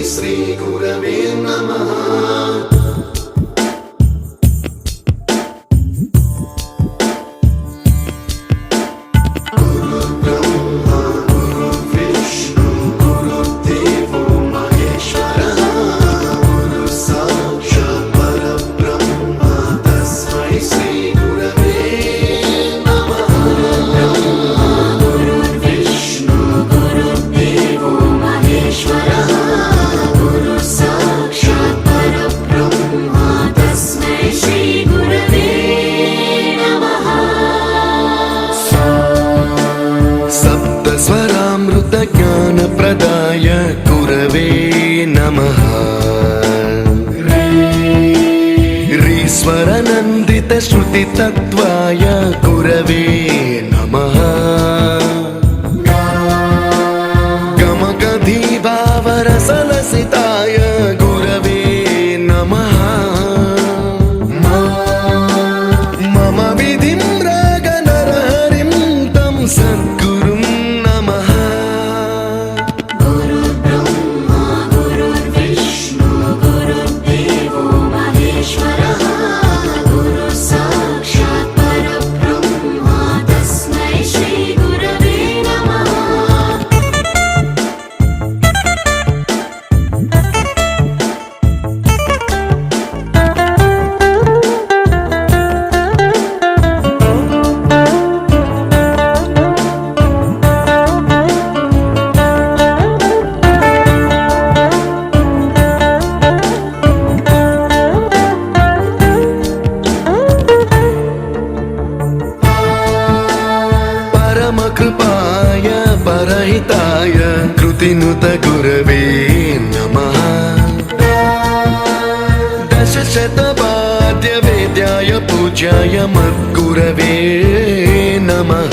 श्रीगुरवे नमः। गुरुर्ब्रह्मा गुरुर्विष्णु गुरुर्देवो महेश्वरः, गुरुः साक्षात् परब्रह्म तस्मै श्रीगुरवे नमः। गुरुर्विष्णु गुरुर्देवो महेश्वरः, गुरुः साक्षात् परब्रह्म तस्मै श्रीगुरवे नमः। सप्तस्वरामृतज्ञानप्रदाय गुरवे नमः। ह्रीश्वरनन्दितश्रुतितत्त्वाय गुरवे नमः। गमगधीभावरसलसिताय गुरवे नमः। मम विधिं रागनरहरिं तं सद्गुरुं नमः। गुरुर्ब्रह्मा गुरुर्विष्णु गुरुर्देवो महेश्वरः, गुरुः साक्षात् परब्रह्म तस्मै श्रीगुरवे नमः। परमकृपाय परहिताय कृतिनुत गुरवे नमः। दशशतवाद्यवेद्याय पूज्याय मद्गुरवे नमः।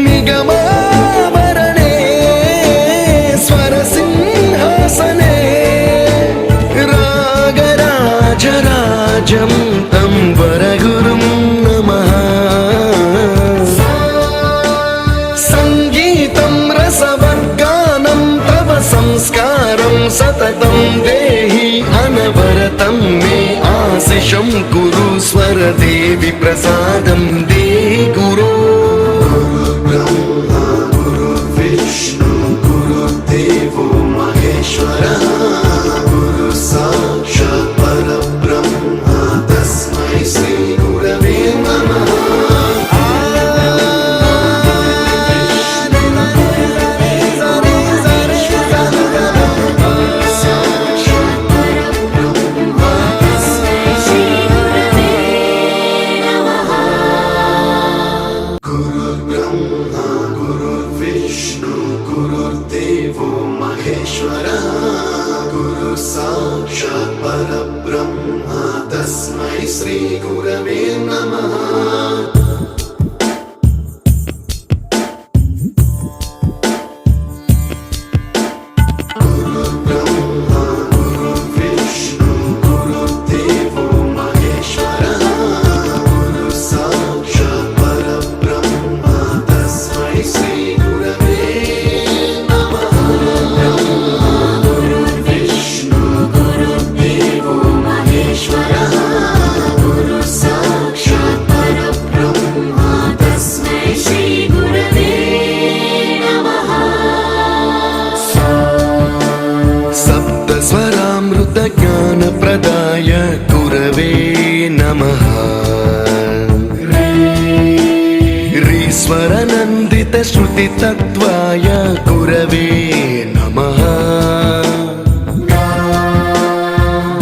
निगमावरणे स्वरसिंहासने रागराजराजं तं वरगुरुं नमः। संगीतं रसवर्गानं तव संस्कारं सततं देहि अनवरतं मे आशिषं कुरु स्वरदेवि प्रसादं देहि गुरो। गुरुर्ब्रह्मा गुरुर्विष्णु गुरुर्देवो महेश्वरः, गुरुः साक्षात् परब्रह्म तस्मै श्रीगुरवे नमः। गुरुर्ब्रह्मा गुरुर्विष्णु गुरुर्देवो महेश्वरः, गुरुः साक्षात् परब्रह्म तस्मै श्रीगुरवे नमः। गुरुर्ब्रह्मा गुरुर्विष्णु गुरुर्देवो महेश्वरः, गुरुः साक्षात् परब्रह्म तस्मै श्रीगुरवे नमः। गुरुर्विष्णु गुरुर्देवो महेश्वरः, गुरुः साक्षात् परब्रह्म तस्मै श्रीगुरवे नमः। सप्तस्वरामृतज्ञानप्रदाय गुरवे नमः। ह्रीश्वरनन्दितश्रुतितत्त्वाय गुरवे नमः।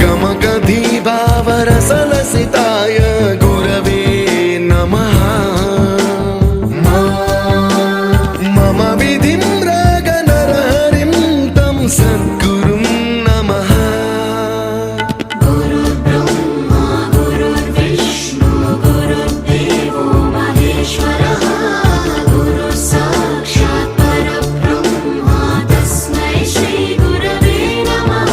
गमगधीभावरसलसिताय गुरवे नमः। मम विधिं रागनरहरिं तं सद्गुरुं नमः। गुरुर्ब्रह्मा गुरुर्विष्णु गुरुर्देवो महेश्वरः, गुरुः साक्षात् परब्रह्म तस्मै श्रीगुरवे नमः।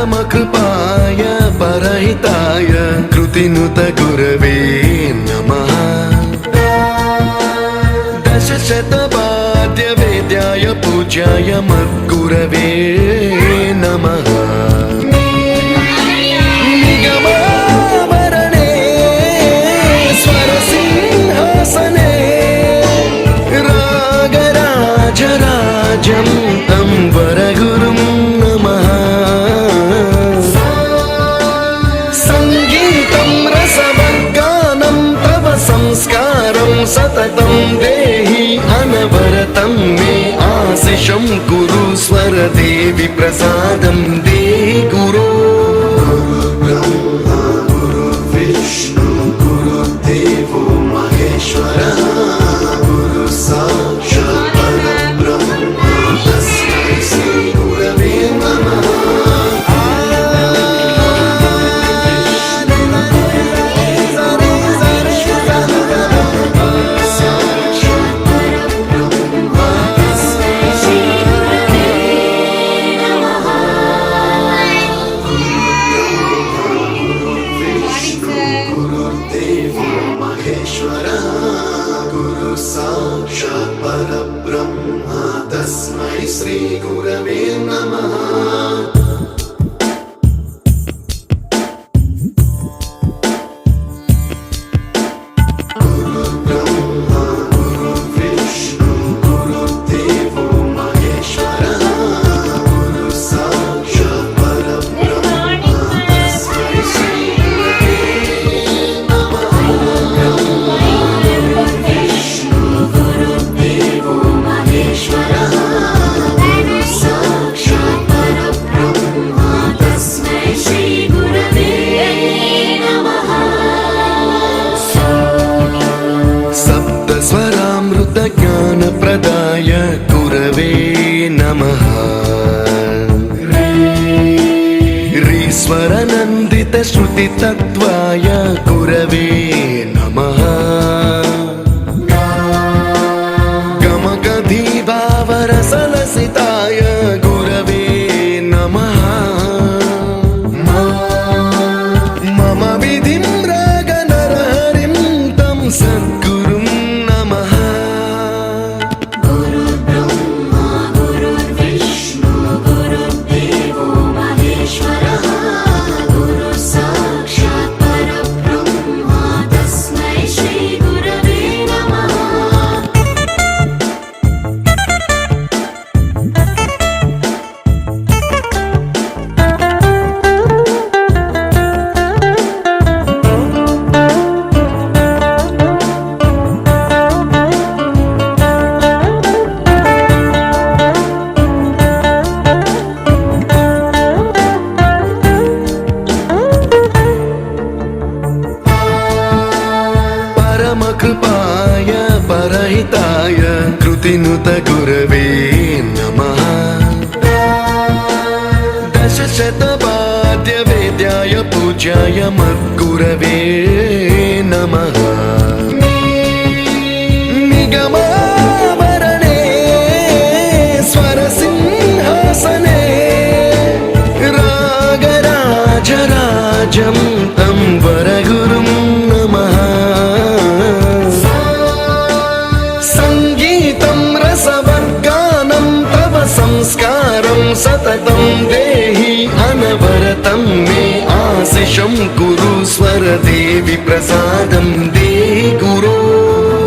परमकृपाय परहिताय कृतिनुत गुरवे नमः दशशतवाद्यवेद्याय पूज्याय मद्गुरवे नमः निगमाभरणे स्वरसिंहासने रागराजराजं तं वरगुरुं नमः सङ्गीतं रसवर्गानं तव संस्कारं सततं देहि अनवरतं मे आशिषं कुरु स्वरदेवि प्रसादं देहि गुरो ब्रह्मा गुरु विष्णु गुरुदेवो महेश्वरः गुरु साक्षात् परब्रह्म तस्मै श्री गुरवे नमः गुरुदेवो महेश्वरः गुरु साक्षात् परब्रह्म तस्मै श्री गुरवे नमः ज्ञानप्रदाय गुरवे नमः ह्रीश्वरनन्दितश्रुतितत्त्वाय गुरवे नमः गमगधीभावरसलसिताय गुरवे नमः मम विधिं रागनरहरिं तं सद्गुरुं नमः परमकृपाय परहिताय कृतिनुत गुरवे नमः दशशतवाद्यवेद्याय पूज्याय मद्गुरवे नमः निगमाभरणे स्वरसिंहासने रागराजराजं तं वरगुरुं नमः सङ्गीतं रसवर्गानं तव संस्कारं सततं देहि अनवरतं मे आशिषं कुरु स्वरदेवि प्रसादं देहि